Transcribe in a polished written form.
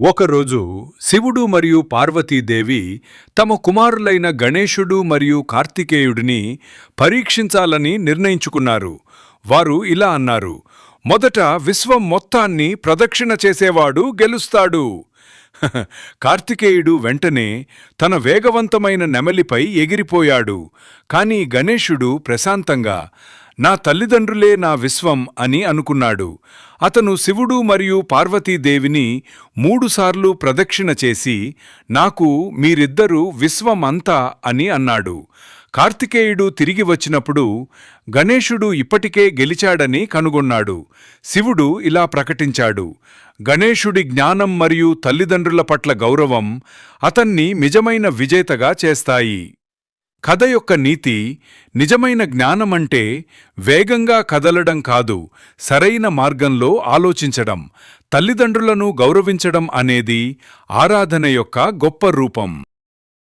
ఒకరోజు శివుడు మరియు పార్వతీదేవి తమ కుమారులైన గణేశుడు మరియు కార్తికేయుడిని పరీక్షించాలని నిర్ణయించుకున్నారు. వారు ఇలా అన్నారు: మొదట విశ్వం మొత్తాన్ని ప్రదక్షిణ చేసేవాడు గెలుస్తాడు. కార్తికేయుడు వెంటనే తన వేగవంతమైన నెమలిపై ఎగిరిపోయాడు. కాని గణేశుడు ప్రశాంతంగా, నా తల్లిదండ్రులే నా విశ్వం అని అనుకున్నాడు. అతను శివుడు మరియు పార్వతీదేవిని 3 సార్లు ప్రదక్షిణ చేసి, నాకు మీరిద్దరూ విశ్వమంతా అని అన్నాడు. కార్తికేయుడు తిరిగి వచ్చినప్పుడు గణేశుడు ఇప్పటికే గెలిచాడని కనుగొన్నాడు. శివుడు ఇలా ప్రకటించాడు: గణేశుడి జ్ఞానం మరియు తల్లిదండ్రుల పట్ల గౌరవం అతన్ని నిజమైన విజేతగా చేస్తాయి. కథ యొక్క నీతి: నిజమైన జ్ఞానమంటే వేగంగా కదలడం కాదు, సరైన మార్గంలో ఆలోచించడం. తల్లిదండ్రులను గౌరవించడం అనేది ఆరాధన యొక్క గొప్ప రూపం.